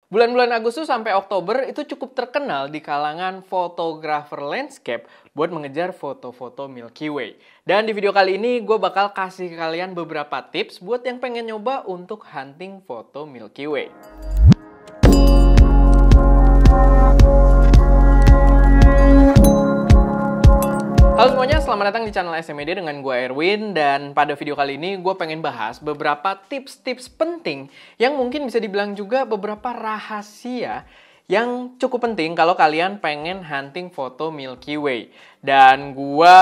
Bulan-bulan Agustus sampai Oktober itu cukup terkenal di kalangan fotografer landscape buat mengejar foto-foto Milky Way. Dan di video kali ini gue bakal kasih kalian beberapa tips buat yang pengen nyoba untuk hunting foto Milky Way. Halo semuanya, selamat datang di channel SMED dengan gue Erwin. Dan pada video kali ini gue pengen bahas beberapa tips-tips penting yang mungkin bisa dibilang juga beberapa rahasia yang cukup penting kalau kalian pengen hunting foto Milky Way. Dan gue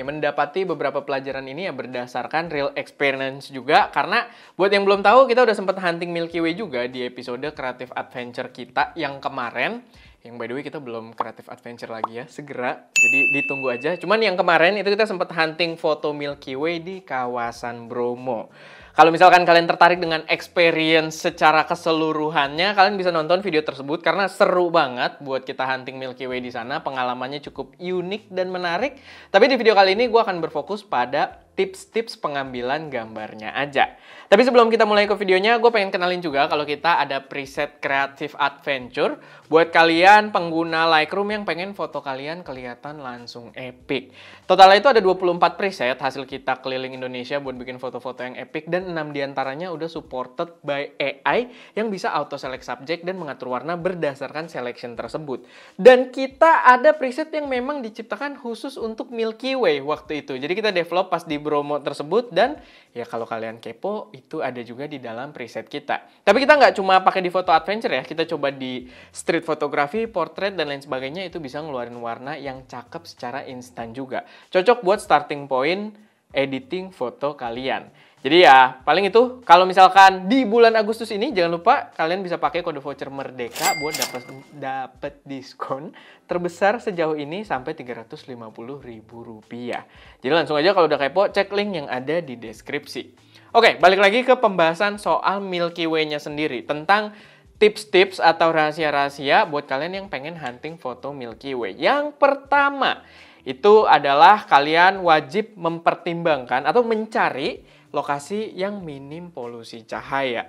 mendapati beberapa pelajaran ini ya berdasarkan real experience juga. Karena buat yang belum tahu, kita udah sempat hunting Milky Way juga di episode Creative Adventure kita yang kemarin. Yang by the way kita belum Creative Adventure lagi ya, segera, jadi ditunggu aja. Cuman yang kemarin itu kita sempat hunting foto Milky Way di kawasan Bromo. Kalau misalkan kalian tertarik dengan experience secara keseluruhannya, kalian bisa nonton video tersebut karena seru banget buat kita hunting Milky Way di sana. Pengalamannya cukup unik dan menarik. Tapi di video kali ini gue akan berfokus pada tips-tips pengambilan gambarnya aja. Tapi sebelum kita mulai ke videonya, gue pengen kenalin juga kalau kita ada preset Creative Adventure buat kalian pengguna Lightroom yang pengen foto kalian kelihatan langsung epic. Totalnya itu ada 24 preset hasil kita keliling Indonesia buat bikin foto-foto yang epic, dan 6 diantaranya udah supported by AI yang bisa auto select subject dan mengatur warna berdasarkan selection tersebut. Dan kita ada preset yang memang diciptakan khusus untuk Milky Way waktu itu. Jadi kita develop pas di Bromo tersebut, dan ya kalau kalian kepo itu ada juga di dalam preset kita. Tapi kita nggak cuma pakai di foto adventure ya, kita coba di street photography, portrait dan lain sebagainya, itu bisa ngeluarin warna yang cakep secara instan juga. Cocok buat starting point editing foto kalian. Jadi ya paling itu, kalau misalkan di bulan Agustus ini jangan lupa kalian bisa pakai kode voucher Merdeka buat dapat diskon terbesar sejauh ini sampai Rp350.000. Jadi langsung aja kalau udah kepo, cek link yang ada di deskripsi. Oke, balik lagi ke pembahasan soal Milky Way-nya sendiri, tentang tips-tips atau rahasia-rahasia buat kalian yang pengen hunting foto Milky Way. Yang pertama itu adalah kalian wajib mempertimbangkan atau mencari lokasi yang minim polusi cahaya.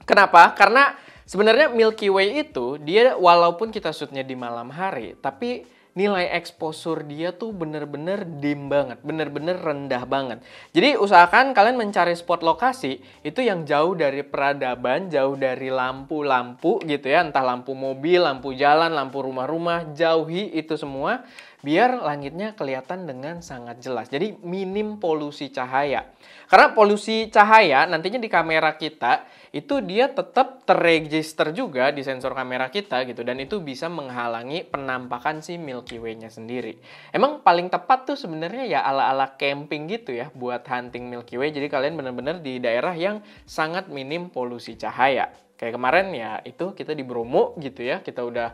Kenapa? Karena sebenarnya Milky Way itu, dia walaupun kita shootnya di malam hari, tapi nilai exposure dia tuh bener-bener dim banget, bener-bener rendah banget. Jadi usahakan kalian mencari spot lokasi itu yang jauh dari peradaban, jauh dari lampu-lampu gitu ya, entah lampu mobil, lampu jalan, lampu rumah-rumah, jauhi itu semua biar langitnya kelihatan dengan sangat jelas. Jadi minim polusi cahaya. Karena polusi cahaya nantinya di kamera kita itu dia tetap terregister juga di sensor kamera kita gitu, dan itu bisa menghalangi penampakan si Milky Way-nya sendiri. Emang paling tepat tuh sebenarnya ya ala-ala camping gitu ya buat hunting Milky Way. Jadi kalian benar-benar di daerah yang sangat minim polusi cahaya. Kayak kemarin ya itu kita di Bromo gitu ya. Kita udah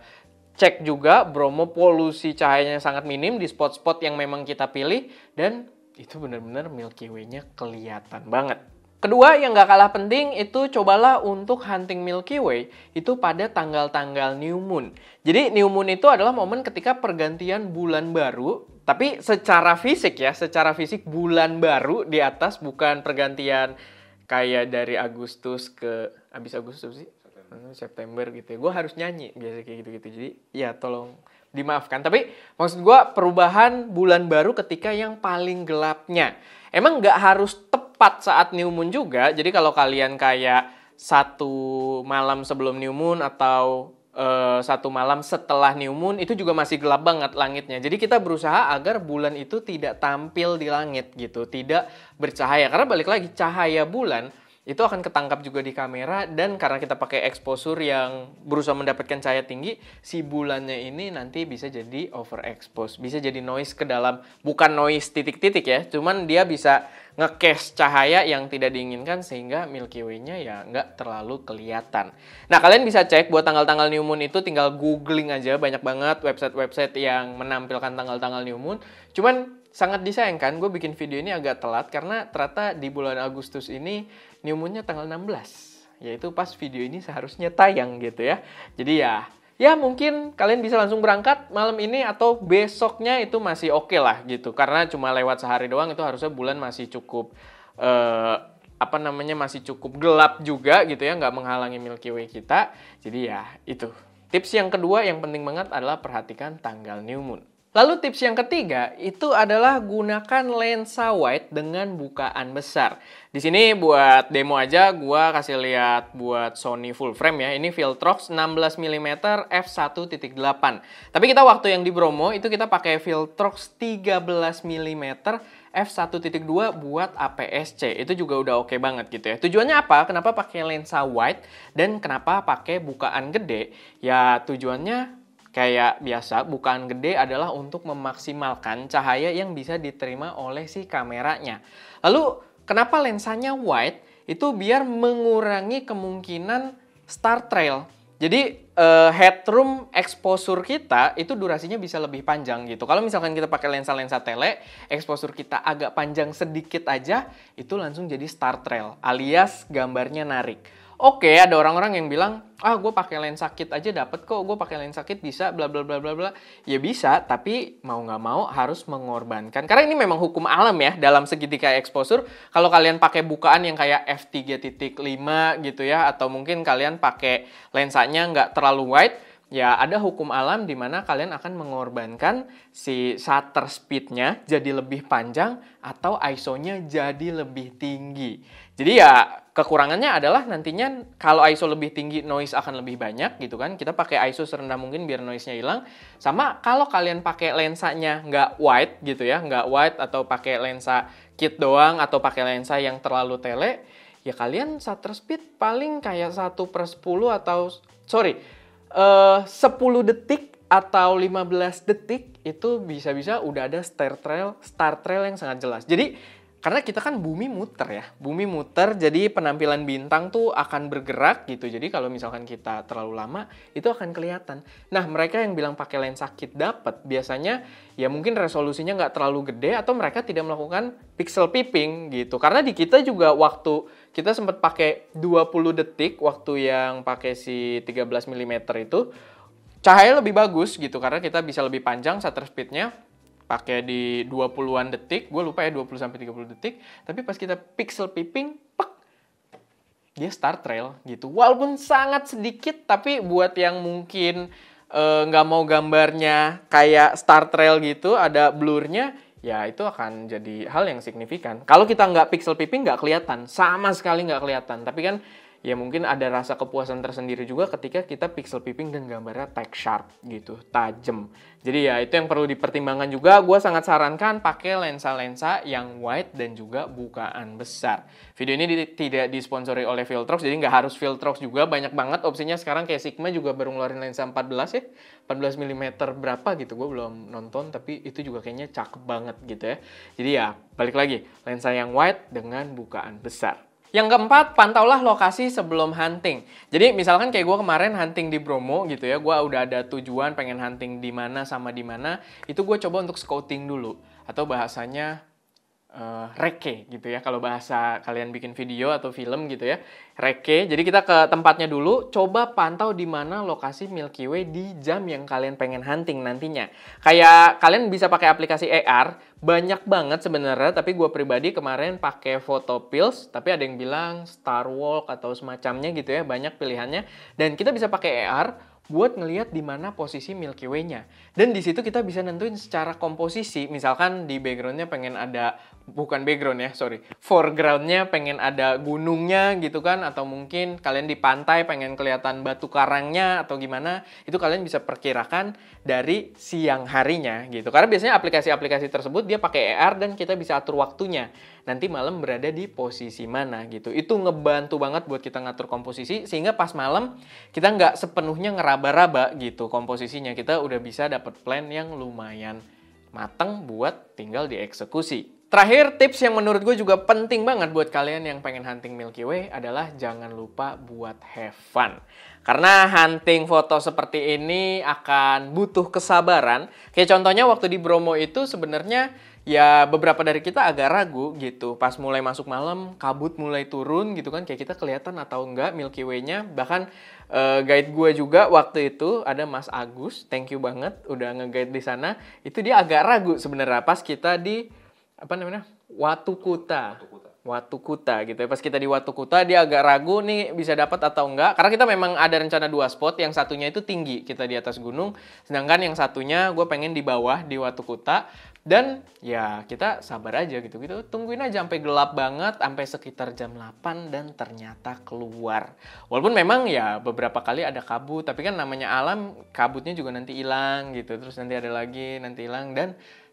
cek juga Bromo polusi cahayanya sangat minim di spot-spot yang memang kita pilih, dan itu benar-benar Milky Way-nya kelihatan banget. Kedua yang gak kalah penting itu cobalah untuk hunting Milky Way itu pada tanggal-tanggal new moon. Jadi new moon itu adalah momen ketika pergantian bulan baru, tapi secara fisik ya, secara fisik bulan baru di atas, bukan pergantian kayak dari Agustus ke habis Agustus sih. September gitu ya. Gue harus nyanyi biasa kayak gitu-gitu. Jadi ya tolong dimaafkan. Tapi maksud gue perubahan bulan baru ketika yang paling gelapnya. Emang nggak harus tepat saat new moon juga. Jadi kalau kalian kayak satu malam sebelum new moon atau satu malam setelah new moon, itu juga masih gelap banget langitnya. Jadi kita berusaha agar bulan itu tidak tampil di langit gitu, tidak bercahaya. Karena balik lagi, cahaya bulan itu akan ketangkap juga di kamera, dan karena kita pakai exposure yang berusaha mendapatkan cahaya tinggi, si bulannya ini nanti bisa jadi overexpose, bisa jadi noise ke dalam, bukan noise titik-titik ya, cuman dia bisa nge-cache cahaya yang tidak diinginkan sehingga Milky Way-nya ya nggak terlalu kelihatan. Nah, kalian bisa cek buat tanggal-tanggal new moon itu, tinggal googling aja, banyak banget website-website yang menampilkan tanggal-tanggal new moon. Cuman sangat disayangkan gue bikin video ini agak telat karena ternyata di bulan Agustus ini new moon-nya tanggal 16. Yaitu pas video ini seharusnya tayang gitu ya. Jadi ya mungkin kalian bisa langsung berangkat malam ini atau besoknya itu masih oke lah gitu. Karena cuma lewat sehari doang, itu harusnya bulan masih cukup masih cukup gelap juga gitu ya, nggak menghalangi Milky Way kita. Jadi ya itu. Tips yang kedua yang penting banget adalah perhatikan tanggal new moon. Lalu tips yang ketiga itu adalah gunakan lensa wide dengan bukaan besar. Di sini buat demo aja gua kasih lihat buat Sony full frame ya. Ini Viltrox 16 mm f1.8. Tapi kita waktu yang di Bromo itu kita pakai Viltrox 13 mm f1.2 buat APS-C. Itu juga udah oke banget gitu ya. Tujuannya apa? Kenapa pakai lensa wide dan kenapa pakai bukaan gede? Ya tujuannya kayak biasa, bukaan gede adalah untuk memaksimalkan cahaya yang bisa diterima oleh si kameranya. Lalu, kenapa lensanya wide? Itu biar mengurangi kemungkinan star trail. Jadi, headroom exposure kita itu durasinya bisa lebih panjang gitu. Kalau misalkan kita pakai lensa-lensa tele, exposure kita agak panjang sedikit aja, itu langsung jadi star trail, alias gambarnya narik. Oke, ada orang-orang yang bilang, gue pakai lensa kit aja dapet kok, gue pakai lensa kit bisa, bla bla bla bla bla. Ya bisa, tapi mau nggak mau harus mengorbankan. Karena ini memang hukum alam ya, dalam segitiga exposure. Kalau kalian pakai bukaan yang kayak f3.5 gitu ya, atau mungkin kalian pakai lensanya nggak terlalu wide, ya ada hukum alam di mana kalian akan mengorbankan si shutter speed-nya jadi lebih panjang atau ISO-nya jadi lebih tinggi. Jadi ya kekurangannya adalah nantinya kalau ISO lebih tinggi noise akan lebih banyak gitu kan. Kita pakai ISO serendah mungkin biar noise-nya hilang. Sama kalau kalian pakai lensanya nggak wide gitu ya, nggak wide atau pakai lensa kit doang atau pakai lensa yang terlalu tele, ya kalian shutter speed paling kayak 1/10 atau 10 detik atau 15 detik itu bisa-bisa udah ada star trail yang sangat jelas. Jadi karena kita kan bumi muter ya, bumi muter jadi penampilan bintang tuh akan bergerak gitu. Jadi kalau misalkan kita terlalu lama itu akan kelihatan. Nah mereka yang bilang pakai lensa kit dapat biasanya ya mungkin resolusinya nggak terlalu gede atau mereka tidak melakukan pixel peeping gitu. Karena di kita juga waktu kita sempat pakai 20 detik waktu yang pakai si 13 mm itu cahaya lebih bagus gitu karena kita bisa lebih panjang shutter speed-nya. Pakai di 20-an detik, gue lupa ya 20-30 detik, tapi pas kita pixel peeping, dia star trail gitu. Walaupun sangat sedikit, tapi buat yang mungkin nggak mau gambarnya kayak star trail gitu, ada blurnya, ya itu akan jadi hal yang signifikan. Kalau kita nggak pixel peeping, nggak kelihatan, sama sekali nggak kelihatan. Tapi kan ya mungkin ada rasa kepuasan tersendiri juga ketika kita pixel peeping dan gambarnya tag sharp gitu, tajam. Jadi ya itu yang perlu dipertimbangkan juga. Gue sangat sarankan pakai lensa-lensa yang wide dan juga bukaan besar. Video ini tidak disponsori oleh Viltrox, jadi nggak harus Viltrox juga. Banyak banget opsinya sekarang kayak Sigma juga baru ngeluarin lensa 14 ya. 14 mm berapa gitu, gue belum nonton tapi itu juga kayaknya cakep banget gitu ya. Jadi ya balik lagi, lensa yang wide dengan bukaan besar. Yang keempat, pantaulah lokasi sebelum hunting. Jadi misalkan kayak gue kemarin hunting di Bromo gitu ya, gue udah ada tujuan pengen hunting di mana sama di mana, itu gue coba untuk scouting dulu atau bahasanya reke gitu ya kalau bahasa kalian bikin video atau film gitu ya, reke. Jadi kita ke tempatnya dulu, coba pantau di mana lokasi Milky Way di jam yang kalian pengen hunting nantinya. Kayak kalian bisa pakai aplikasi AR, banyak banget sebenarnya, tapi gue pribadi kemarin pakai Photopills, tapi ada yang bilang Star Walk atau semacamnya gitu ya, banyak pilihannya. Dan kita bisa pakai AR buat ngelihat di mana posisi Milky Way-nya. Dan di situ kita bisa nentuin secara komposisi, misalkan di background-nya pengen ada, bukan background ya, foreground-nya pengen ada gunungnya gitu kan, atau mungkin kalian di pantai pengen kelihatan batu karangnya atau gimana, itu kalian bisa perkirakan dari siang harinya gitu. Karena biasanya aplikasi-aplikasi tersebut dia pakai AR dan kita bisa atur waktunya. Nanti malam berada di posisi mana gitu. Itu ngebantu banget buat kita ngatur komposisi, sehingga pas malam kita nggak sepenuhnya ngeraba-raba gitu komposisinya. Kita udah bisa dapat plan yang lumayan mateng buat tinggal dieksekusi. Terakhir, tips yang menurut gue juga penting banget buat kalian yang pengen hunting Milky Way adalah jangan lupa buat have fun. Karena hunting foto seperti ini akan butuh kesabaran. Kayak contohnya waktu di Bromo itu sebenarnya ya beberapa dari kita agak ragu gitu. Pas mulai masuk malam, kabut mulai turun gitu kan. Kayak kita kelihatan atau enggak Milky Way-nya. Bahkan guide gue juga waktu itu ada Mas Agus. Thank you banget udah nge-guide di sana. Itu dia agak ragu sebenarnya pas kita di Watukuta Watu Kuta gitu ya. Pas kita di Watu Kuta dia agak ragu nih bisa dapat atau enggak. Karena kita memang ada rencana 2 spot, yang satunya itu tinggi, kita di atas gunung. Sedangkan yang satunya gue pengen di bawah di Watu Kuta. Dan ya kita sabar aja gitu. Tungguin aja sampai gelap banget, sampai sekitar jam 8 dan ternyata keluar. Walaupun memang ya beberapa kali ada kabut, tapi kan namanya alam, kabutnya juga nanti hilang gitu. Terus nanti ada lagi, nanti hilang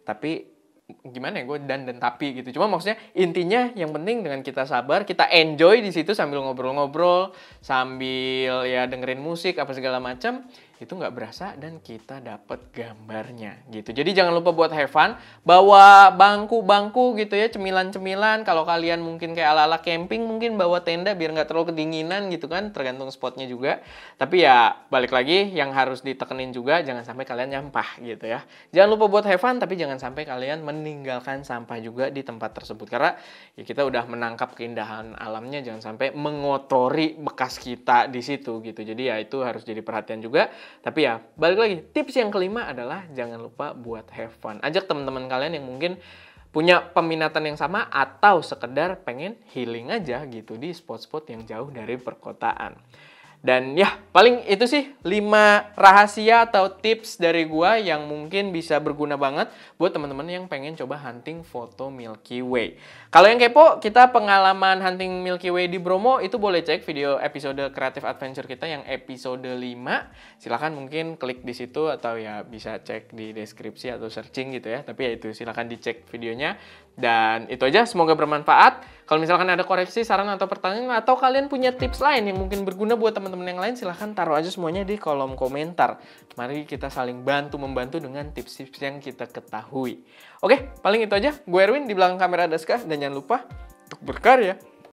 tapi gimana ya gue dan tapi gitu. Cuma maksudnya intinya yang penting dengan kita sabar, kita enjoy di situ sambil ngobrol-ngobrol, sambil ya dengerin musik apa segala macam, itu nggak berasa dan kita dapat gambarnya gitu. Jadi jangan lupa buat have fun, bawa bangku-bangku gitu ya, cemilan-cemilan. Kalau kalian mungkin kayak ala-ala camping mungkin bawa tenda biar nggak terlalu kedinginan gitu kan, tergantung spotnya juga. Tapi ya balik lagi yang harus ditekenin juga jangan sampai kalian nyampah gitu ya. Jangan lupa buat have fun tapi jangan sampai kalian meninggalkan sampah juga di tempat tersebut karena ya kita udah menangkap keindahan alamnya, jangan sampai mengotori bekas kita di situ gitu. Jadi ya itu harus jadi perhatian juga. Tapi ya balik lagi, tips yang kelima adalah jangan lupa buat have fun. Ajak teman-teman kalian yang mungkin punya peminatan yang sama atau sekedar pengen healing aja gitu di spot-spot yang jauh dari perkotaan. Dan ya paling itu sih 5 rahasia atau tips dari gua yang mungkin bisa berguna banget buat teman-teman yang pengen coba hunting foto Milky Way. Kalau yang kepo, kita pengalaman hunting Milky Way di Bromo itu boleh cek video episode Creative Adventure kita yang episode 5. Silahkan mungkin klik di situ atau ya bisa cek di deskripsi atau searching gitu ya. Tapi ya itu silahkan dicek videonya. Dan itu aja, semoga bermanfaat. Kalau misalkan ada koreksi, saran atau pertanyaan atau kalian punya tips lain yang mungkin berguna buat teman-teman yang lain, silahkan taruh aja semuanya di kolom komentar. Mari kita saling bantu-membantu dengan tips-tips yang kita ketahui. Oke, paling itu aja. Gue Erwin, di belakang kamera Daska, dan jangan lupa untuk berkarya.